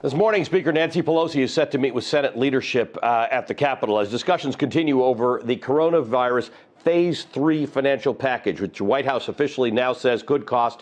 This morning, Speaker Nancy Pelosi is set to meet with Senate leadership at the Capitol as discussions continue over the coronavirus Phase 3 financial package, which the White House officially now says could cost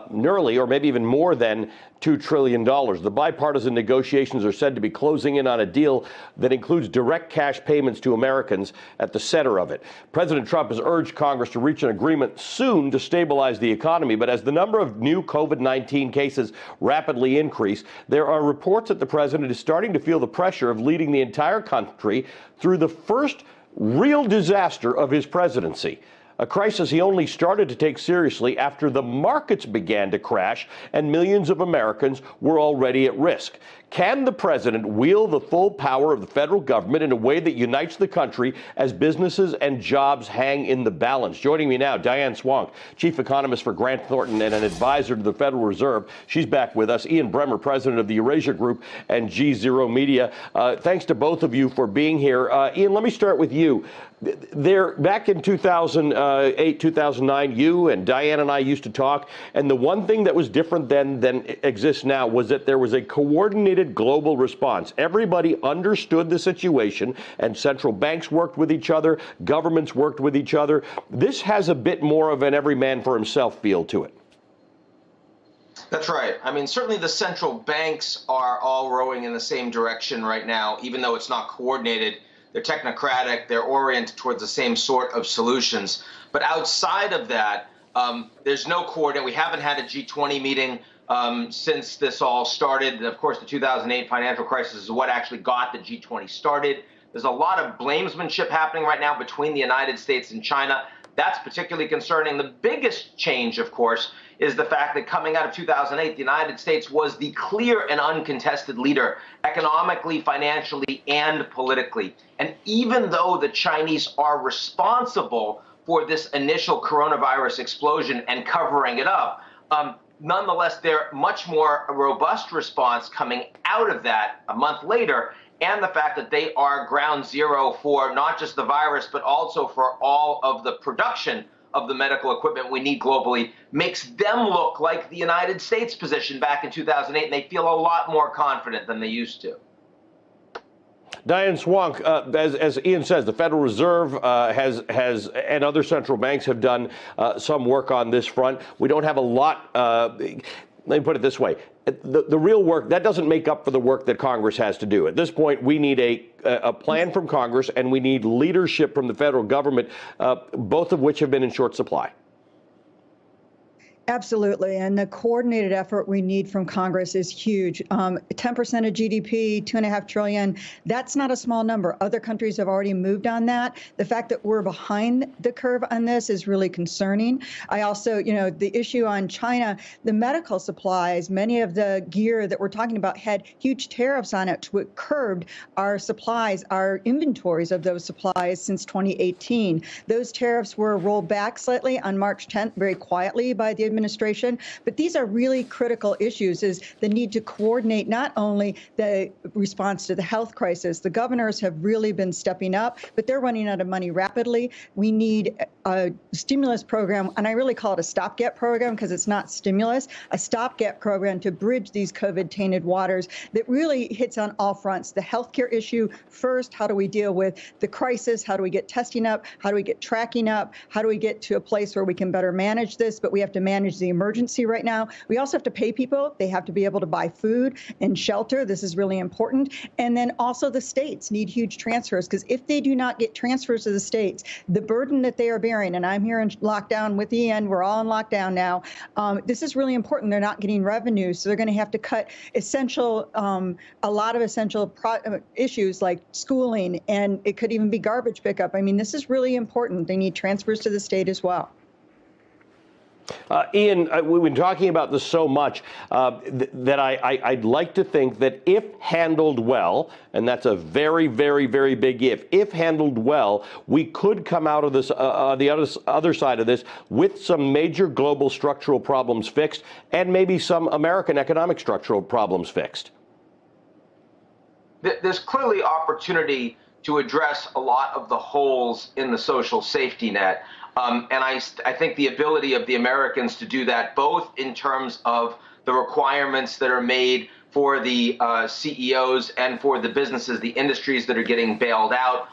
nearly or maybe even more than $2 trillion. The bipartisan negotiations are said to be closing in on a deal that includes direct cash payments to Americans at the center of it. President Trump has urged Congress to reach an agreement soon to stabilize the economy. But as the number of new COVID-19 cases rapidly increase, there are reports that the president is starting to feel the pressure of leading the entire country through the first real disaster of his presidency. A crisis he only started to take seriously after the markets began to crash and millions of Americans were already at risk. Can the president wield the full power of the federal government in a way that unites the country as businesses and jobs hang in the balance? Joining me now, Diane Swonk, chief economist for Grant Thornton and an advisor to the Federal Reserve. She's back with us. Ian Bremmer, president of the Eurasia Group and G0 Media. Thanks to both of you for being here. Ian, let me start with you. Back in 2008, 2009, you and Diane and I used to talk, and the one thing that was different then than exists now was that there was a coordinated global response. Everybody understood the situation, and central banks worked with each other, governments worked with each other. This has a bit more of an every man for himself feel to it. That's right. I mean, certainly the central banks are all rowing in the same direction right now, even though it's not coordinated. They're technocratic. They're oriented towards the same sort of solutions. But outside of that, there's no coordinate. We haven't had a G20 meeting since this all started. And of course, the 2008 financial crisis is what actually got the G20 started. There's a lot of blamesmanship happening right now between the United States and China. That's particularly concerning. The biggest change, of course, is the fact that coming out of 2008, the United States was the clear and uncontested leader economically, financially, and politically. And even though the Chinese are responsible for this initial coronavirus explosion and covering it up, nonetheless, they're much more a robust response coming out of that a month later. And the fact that they are ground zero for not just the virus, but also for all of the production of the medical equipment we need globally makes them look like the United States position back in 2008, and they feel a lot more confident than they used to. Diane Swonk, as Ian says, the Federal Reserve has and other central banks have done some work on this front. We don't have a lot. Let me put it this way. The real work, that doesn't make up for the work that Congress has to do. At this point, we need a plan from Congress, and we need leadership from the federal government, both of which have been in short supply. Absolutely. And the coordinated effort we need from Congress is huge. 10% of GDP, $2.5 trillion. That's not a small number. Other countries have already moved on that. The fact that we're behind the curve on this is really concerning. I also, the issue on China, the medical supplies, many of the gear that we're talking about had huge tariffs on it, which curbed our supplies, our inventories of those supplies since 2018. Those tariffs were rolled back slightly on March 10th, very quietly by the administration. But these are really critical issues, is the need to coordinate not only the response to the health crisis. The governors have really been stepping up, but they're running out of money rapidly. We need a stimulus program, and I really call it a stopgap program because it's not stimulus, a stopgap program to bridge these COVID-tainted waters that really hits on all fronts. The healthcare issue first, how do we deal with the crisis? How do we get testing up? How do we get tracking up? How do we get to a place where we can better manage this? But we have to manage the emergency right now. We also have to pay people. They have to be able to buy food and shelter. This is really important. And then also the states need huge transfers, because if they do not get transfers to the states, the burden that they are bearing, and I'm here in lockdown with Ian, we're all in lockdown now. This is really important. They're not getting revenue, so they're going to have to cut essential, a lot of essential issues like schooling, and it could even be garbage pickup. I mean, this is really important. They need transfers to the state as well. Ian, we've been talking about this so much that I'd like to think that if handled well, and that's a very, very, very big if handled well, we could come out of this, the other side of this, with some major global structural problems fixed and maybe some American economic structural problems fixed. There's clearly opportunity to address a lot of the holes in the social safety net. And I think the ability of the Americans to do that, both in terms of the requirements that are made for the CEOs and for the businesses, the industries that are getting bailed out,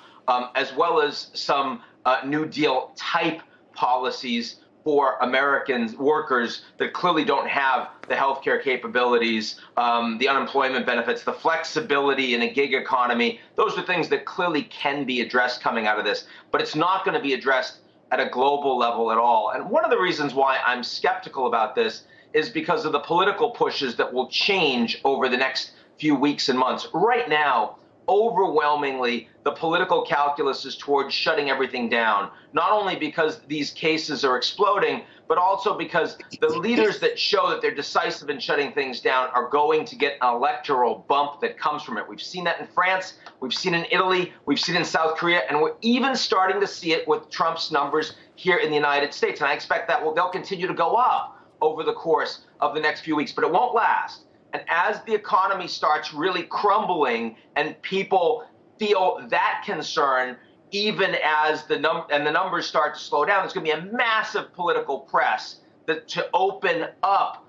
as well as some New Deal type policies for American workers that clearly don't have the healthcare capabilities, the unemployment benefits, the flexibility in a gig economy. Those are things that clearly can be addressed coming out of this, but it's not going to be addressed at a global level at all. And one of the reasons why I'm skeptical about this is because of the political pushes that will change over the next few weeks and months. Right now, overwhelmingly, the political calculus is towards shutting everything down, not only because these cases are exploding, but also because the leaders that show that they're decisive in shutting things down are going to get an electoral bump that comes from it. We've seen that in France, we've seen in Italy, we've seen in South Korea, and we're even starting to see it with Trump's numbers here in the United States. And I expect that they'll continue to go up over the course of the next few weeks, but it won't last. And as the economy starts really crumbling and people feel that concern, even as the numbers start to slow down, there's going to be a massive political press to open up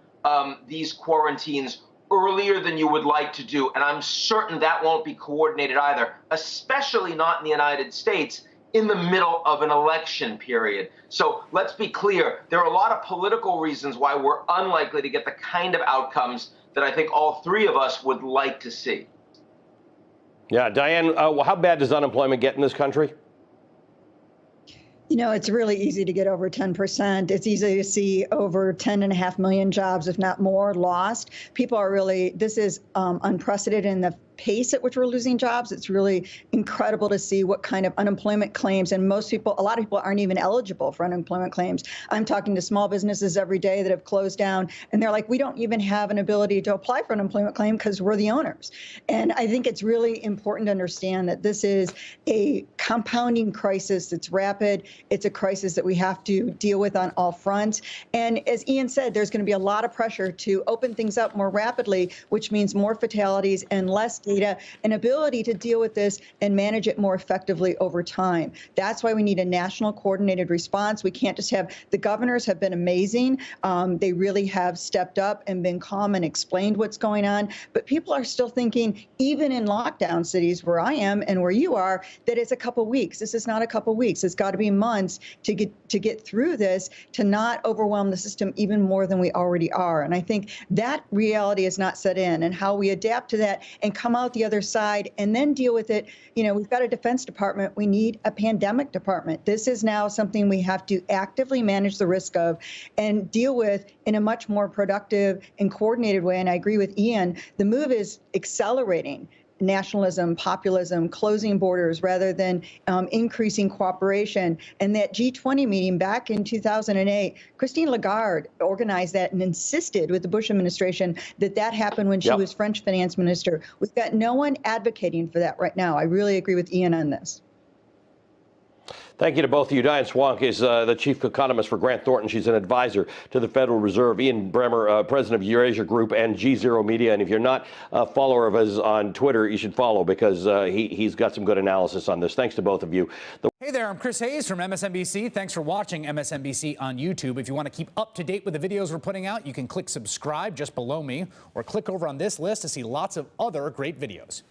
these quarantines earlier than you would like to do. And I'm certain that won't be coordinated either, especially not in the United States in the middle of an election period. So let's be clear, there are a lot of political reasons why we're unlikely to get the kind of outcomes that I think all three of us would like to see. Yeah, Diane, how bad does unemployment get in this country? You know, it's really easy to get over 10%. It's easy to see over 10.5 million jobs, if not more, lost. People are really, this is unprecedented in the pace at which we're losing jobs. It's really incredible to see what kind of unemployment claims, and most people, a lot of people aren't even eligible for unemployment claims. I'm talking to small businesses every day that have closed down, and they're like, we don't even have an ability to apply for an unemployment claim because we're the owners. And I think it's really important to understand that this is a compounding crisis that's rapid. It's a crisis that we have to deal with on all fronts. And as Ian said, there's going to be a lot of pressure to open things up more rapidly, which means more fatalities and less data and ability to deal with this and manage it more effectively over time. That's why we need a national coordinated response. We can't just have, the governors have been amazing. They really have stepped up and been calm and explained what's going on. But people are still thinking, even in lockdown cities where I am and where you are, that it's a couple weeks. This is not a couple weeks. It's got to be months to get through this, to not overwhelm the system even more than we already are. And I think that reality is not set in, and how we adapt to that and come out the other side and then deal with it. You know, we've got a Defense Department. We need a pandemic department. This is now something we have to actively manage the risk of and deal with in a much more productive and coordinated way. And I agree with Ian, the move is accelerating nationalism, populism, closing borders rather than increasing cooperation. And that G20 meeting back in 2008, Christine Lagarde organized that and insisted with the Bush administration that that happened when she was French finance minister. We've got no one advocating for that right now. I really agree with Ian on this. Thank you to both of you. Diane Swonk is the chief economist for Grant Thornton. She's an advisor to the Federal Reserve. Ian Bremmer, president of Eurasia Group and G0 Media. And if you're not a follower of his on Twitter, you should follow, because he's got some good analysis on this. Thanks to both of you. Hey there, I'm Chris Hayes from MSNBC. Thanks for watching MSNBC on YouTube. If you want to keep up to date with the videos we're putting out, you can click subscribe just below me, or click over on this list to see lots of other great videos.